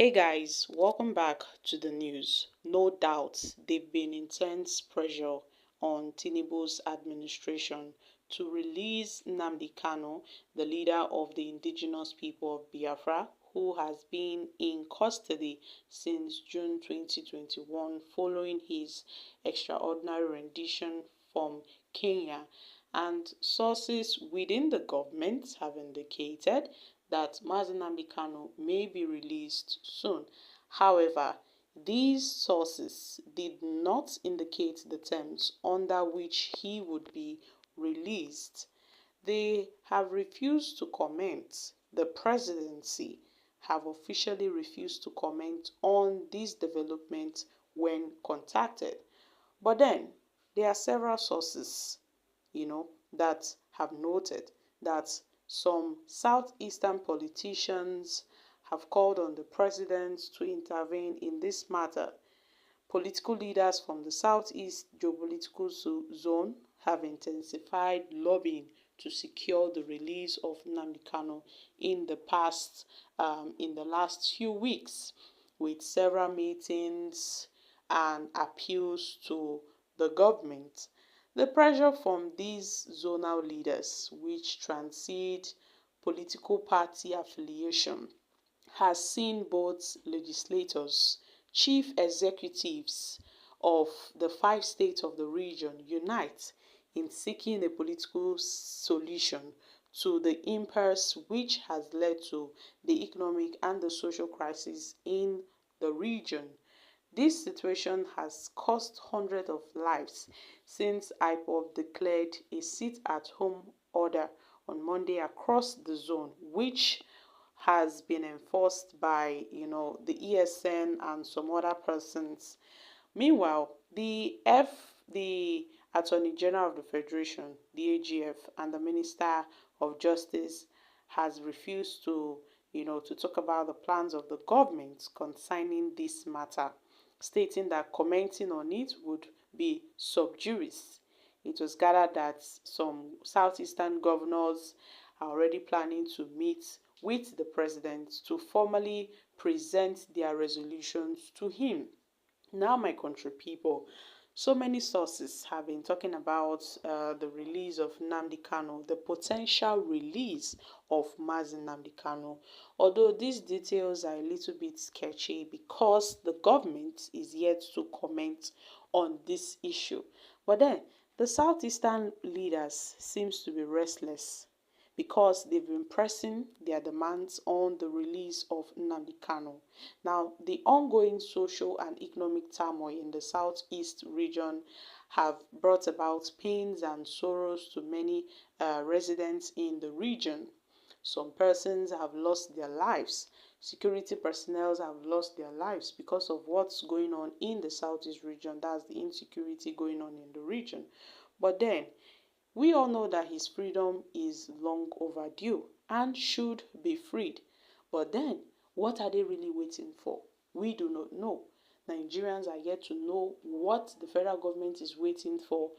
Hey guys, welcome back to the news. No doubt there've been intense pressure on Tinubu's administration to release Nnamdi Kanu, the leader of the indigenous people of Biafra, who has been in custody since June 2021 following his extraordinary rendition from Kenya. And sources within the government have indicated that Mazi Nnamdi Kanu may be released soon. However, these sources did not indicate the terms under which he would be released. They have refused to comment. The presidency have officially refused to comment on this development when contacted. But then, there are several sources, that have noted that some southeastern politicians have called on the president to intervene in this matter. Political leaders from the southeast geopolitical zone have intensified lobbying to secure the release of Nnamdi Kanu in the last few weeks, with several meetings and appeals to the government. The pressure from these zonal leaders, which transcend political party affiliation, has seen both legislators, chief executives of the 5 states of the region unite in seeking a political solution to the impasse which has led to the economic and the social crisis in the region. This situation has cost hundreds of lives since IPOB declared a sit-at-home order on Monday across the zone, which has been enforced by, the ESN and some other persons. Meanwhile, the Attorney General of the Federation, the AGF, and the Minister of Justice has refused to talk about the plans of the government concerning this matter, stating that commenting on it would be sub juris. It was gathered that some southeastern governors are already planning to meet with the president to formally present their resolutions to him. Now, my country people, so many sources have been talking about the release of Nnamdi Kanu, the potential release of Mazi Nnamdi Kanu. Although these details are a little bit sketchy because the government is yet to comment on this issue. But then, the southeastern leaders seems to be restless because they've been pressing their demands on the release of Nnamdi Kanu. Now, the ongoing social and economic turmoil in the southeast region have brought about pains and sorrows to many residents in the region. Some persons have lost their lives. Security personnel have lost their lives because of what's going on in the southeast region. That's the insecurity going on in the region. But then, we all know that his freedom is long overdue and should be freed. But then, what are they really waiting for? We do not know. Nigerians are yet to know what the federal government is waiting for,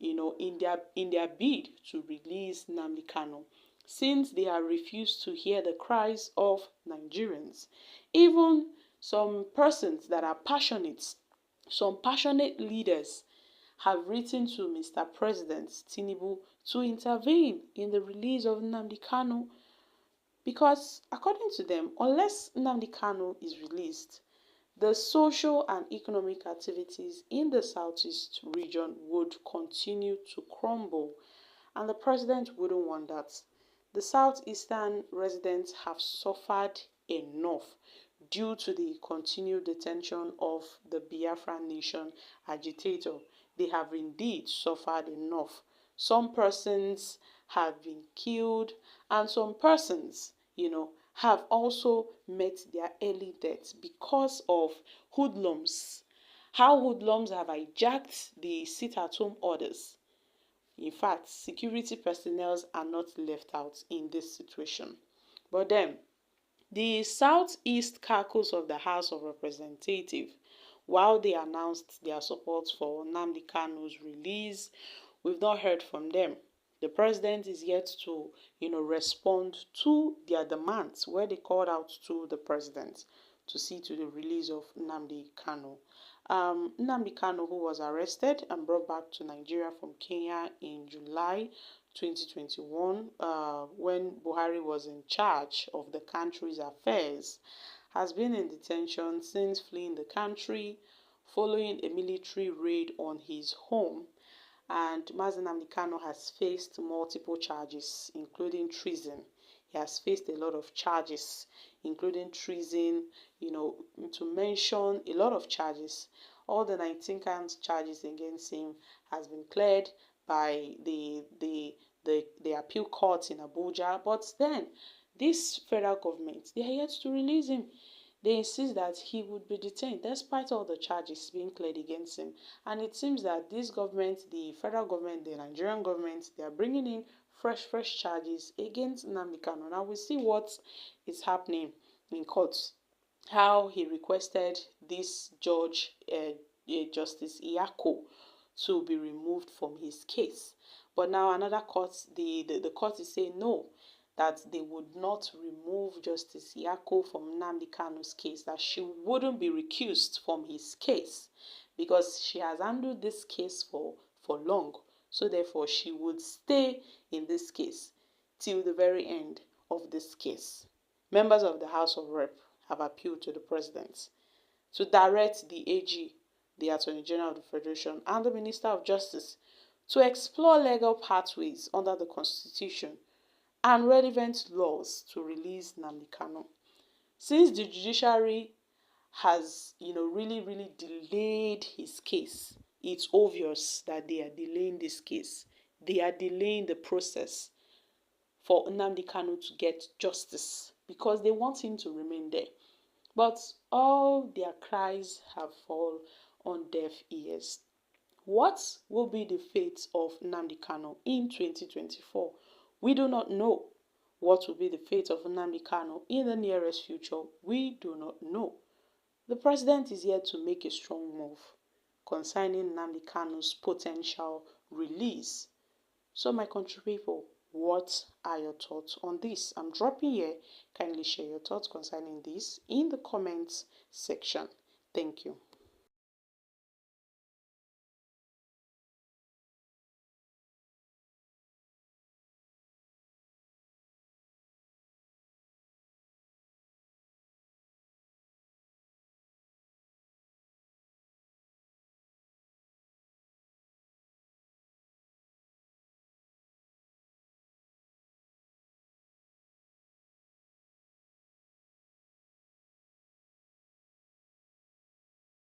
in their bid to release Nnamdi Kanu, since they have refused to hear the cries of Nigerians. Even some persons that are passionate, some passionate leaders have written to Mr. President Tinubu to intervene in the release of Nnamdi Kanu because, according to them, unless Nnamdi Kanu is released, the social and economic activities in the southeast region would continue to crumble, and the president wouldn't want that. The southeastern residents have suffered enough due to the continued detention of the Biafra Nation agitator. They have indeed suffered enough. Some persons have been killed, and some persons, have also met their early deaths because of hoodlums. How hoodlums have hijacked the sit-at-home orders. In fact, security personnel are not left out in this situation. But then, the Southeast caucus of the House of Representatives, while they announced their support for Nnamdi Kanu's release, we've not heard from them. The president is yet to, respond to their demands where they called out to the president to see to the release of Nnamdi Kanu. Nnamdi Kanu, who was arrested and brought back to Nigeria from Kenya in July 2021, when Buhari was in charge of the country's affairs, has been in detention since fleeing the country following a military raid on his home. And Mazi Nnamdi Kanu has faced multiple charges, including treason. He has faced a lot of charges, including treason, to mention a lot of charges. All the 19 counts charges against him has been cleared by the appeal court in Abuja. But then, this federal government, they are yet to release him. They insist that he would be detained despite all the charges being cleared against him. And it seems that this government, the federal government, the Nigerian government, they are bringing in fresh charges against Nnamdi Kanu. Now we see what is happening in courts. How he requested this judge, Justice Iyako, to be removed from his case. But now another court, the court is saying no, that they would not remove Justice Iyako from Nnamdi Kanu's case, that she wouldn't be recused from his case because she has handled this case for long. So therefore, she would stay in this case till the very end of this case. Members of the House of Rep have appealed to the president to direct the AG, the Attorney General of the Federation, and the Minister of Justice to explore legal pathways under the Constitution and relevant laws to release Nnamdi Kanu. Since the judiciary has, really delayed his case, it's obvious that they are delaying this case. They are delaying the process for Nnamdi Kanu to get justice because they want him to remain there. But all their cries have fallen on deaf ears. What will be the fate of Nnamdi Kanu in 2024? We do not know. What will be the fate of Nnamdi Kanu in the nearest future? We do not know. The president is yet to make a strong move concerning Nnamdi Kanu's potential release. So my country people, what are your thoughts on this? I'm dropping here. Kindly share your thoughts concerning this in the comments section. Thank you.